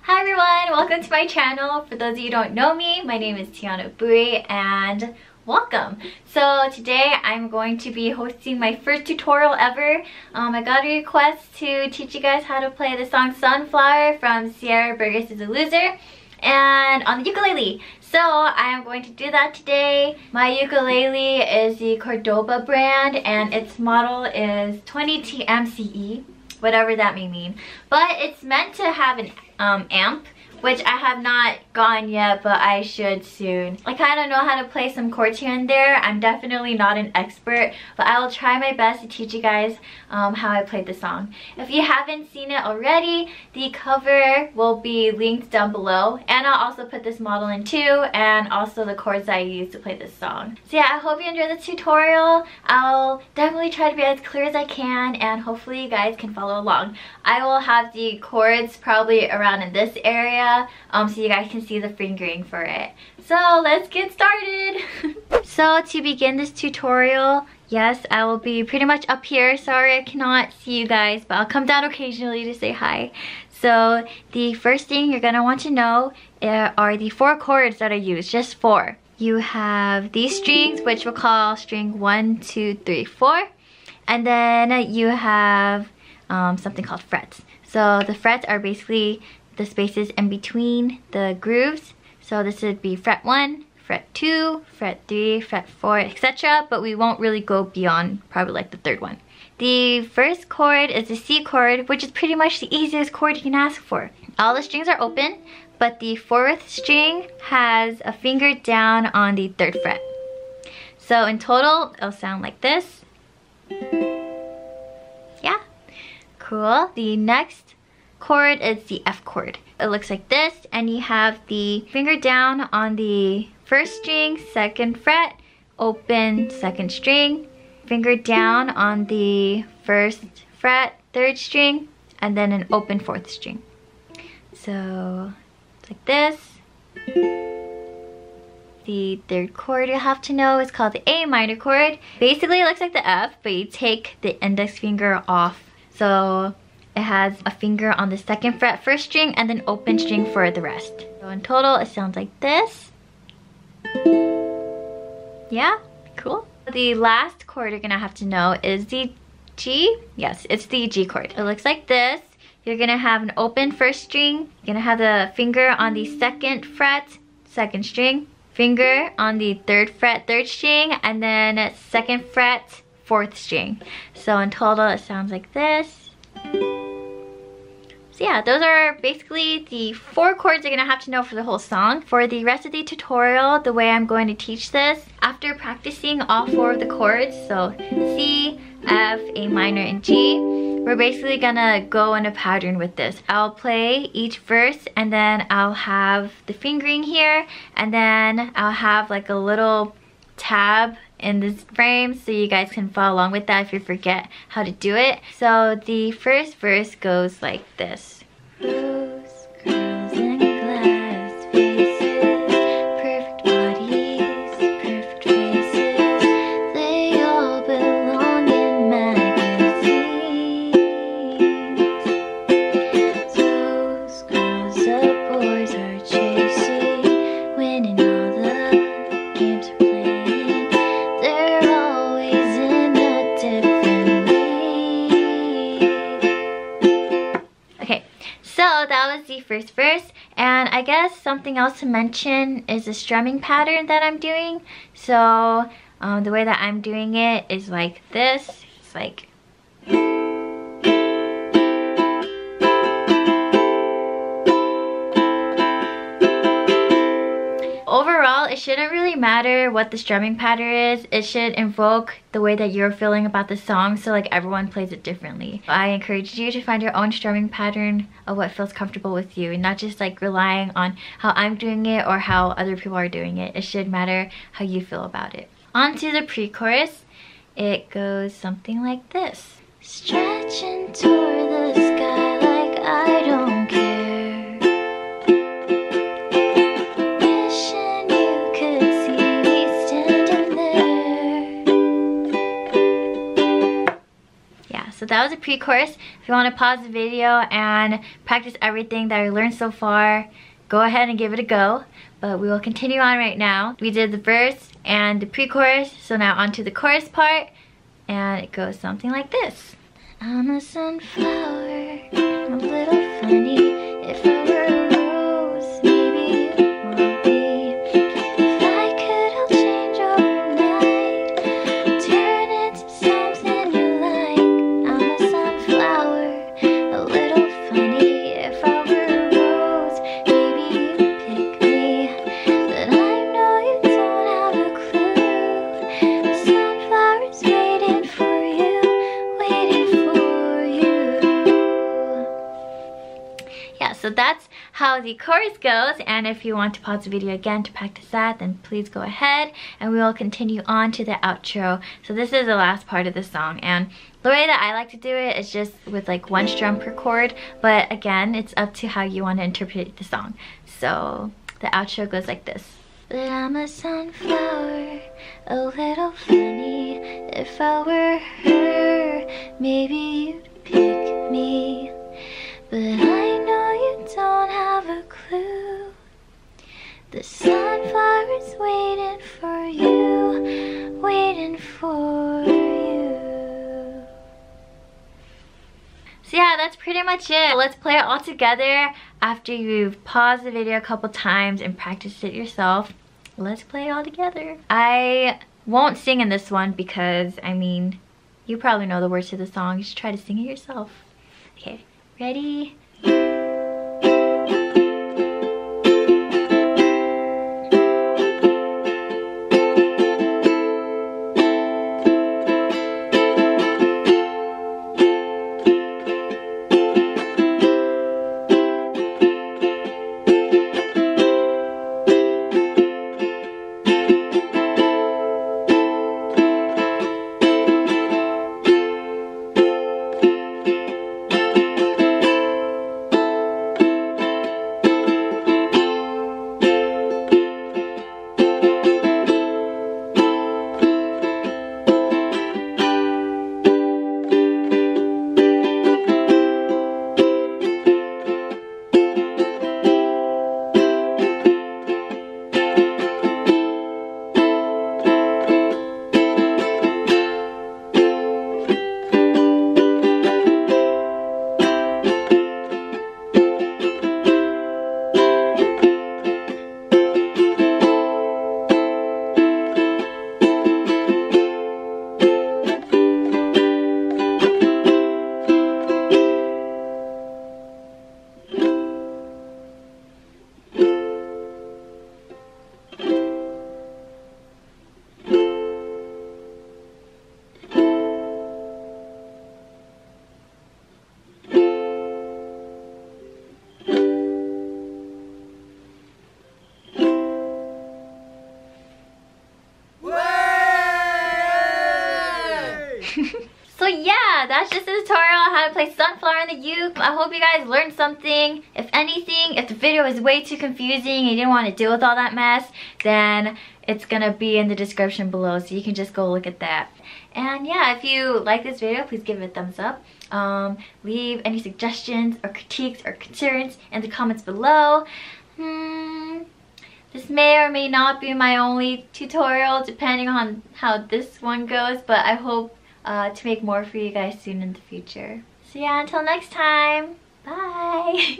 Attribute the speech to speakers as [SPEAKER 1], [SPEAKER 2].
[SPEAKER 1] Hi everyone, welcome to my channel. For those of you who don't know me, my name is Tiana Bui and welcome. So today I'm going to be hosting my first tutorial ever. I got a request to teach you guys how to play the song Sunflower from Sierra Burgess is a Loser and on the ukulele. So I am going to do that today. My ukulele is the Cordoba brand and its model is 20 TMCE. Whatever that may mean, but it's meant to have an amp, which I have not gotten yet, but I should soon. I kind of know how to play some chords here and there. I'm definitely not an expert, but I will try my best to teach you guys how I played the song. If you haven't seen it already, the cover will be linked down below, and I'll also put this model in too, and also the chords that I used to play this song. So yeah, I hope you enjoy the tutorial. I'll definitely try to be as clear as I can, and hopefully you guys can follow along. I will have the chords probably around in this area, so you guys can see the fingering for it. So let's get started. So to begin this tutorial, yes, I will be pretty much up here. Sorry I cannot see you guys, but I'll come down occasionally to say hi. So the first thing you're gonna want to know are the 4 chords that I use, just 4. You have these strings, which we'll call string 1, 2, 3, 4. And then you have something called frets. So the frets are basically the spaces in between the grooves. So this would be fret 1, fret 2, fret 3, fret 4, etc. But we won't really go beyond probably like the 3rd one. The first chord is the C chord, which is pretty much the easiest chord you can ask for. All the strings are open, but the 4th string has a finger down on the 3rd fret. So in total, it'll sound like this. Yeah, cool. The next chord is the F chord. It looks like this, and you have the finger down on the 1st string, 2nd fret, open 2nd string, finger down on the 1st fret, 3rd string, and then an open 4th string. So it's like this. The 3rd chord you have to know is called the A minor chord. Basically it looks like the F, but you take the index finger off. So it has a finger on the 2nd fret, 1st string, and then open string for the rest. So in total, it sounds like this. Yeah, cool. The last chord you're gonna have to know is the G. Yes, it's the G chord. It looks like this. You're gonna have an open 1st string. You're gonna have the finger on the 2nd fret, 2nd string, finger on the 3rd fret, 3rd string, and then 2nd fret, 4th string. So in total, it sounds like this. So yeah, those are basically the 4 chords you're gonna have to know for the whole song. For the rest of the tutorial, the way I'm going to teach this, after practicing all 4 of the chords, so C, F, A minor, and G, we're basically gonna go in a pattern with this. I'll play each verse, and then I'll have the fingering here, and then I'll have like a little tab in this frame so you guys can follow along with that if you forget how to do it. So the first verse goes like this. Rose girls in glass faces, perfect bodies, perfect faces, they all belong in magazines. Those girls the boys are chasing, winning all the games are playing, they're always in a different league. Okay, so that was the first verse, and I guess something else to mention is the strumming pattern that I'm doing. So the way that I'm doing it is like this. It's like overall, it shouldn't really matter what the strumming pattern is. It should invoke the way that you're feeling about the song, so like everyone plays it differently. I encourage you to find your own strumming pattern of what feels comfortable with you, and not just like relying on how I'm doing it or how other people are doing it. It should matter how you feel about it. On to the pre-chorus. It goes something like this. Stretching toward the sky like I don't care. So that was a pre-chorus. If you want to pause the video and practice everything that I learned so far, go ahead and give it a go. But we will continue on right now. We did the verse and the pre-chorus, so now on to the chorus part. And it goes something like this. I'm a sunflower, I'm a little funny. If I were a rose, maybe you won't be. If I could, I'll change overnight, turn into something you like. I'm a sunflower, a little funny. If I were a rose, maybe you'd pick me. But I know you don't have a clue. The sunflower's waiting for you, waiting for you. Yeah, so that's how the chorus goes, and if you want to pause the video again to practice that, then please go ahead, and we will continue on to the outro. So this is the last part of the song, and the way that I like to do it is just with like one strum per chord, but again, it's up to how you want to interpret the song. So the outro goes like this. But I'm a sunflower, a little funny. If I were her, maybe you'd pick me. But I know you don't have a clue. The sunflower's waiting for you, waiting for you. So yeah, that's pretty much it. Let's play it all together after you've paused the video a couple times and practiced it yourself. Let's play it all together. I won't sing in this one because, I mean, you probably know the words to the song. You should try to sing it yourself. Okay, ready? So yeah, that's just a tutorial on how to play Sunflower on the uke. I hope you guys learned something. If anything, if the video is way too confusing and you didn't want to deal with all that mess, then it's gonna be in the description below, so you can just go look at that. And yeah, if you like this video, please give it a thumbs up. Leave any suggestions or critiques or concerns in the comments below. This may or may not be my only tutorial, depending on how this one goes, but I hope to make more for you guys soon in the future. So yeah, until next time, bye!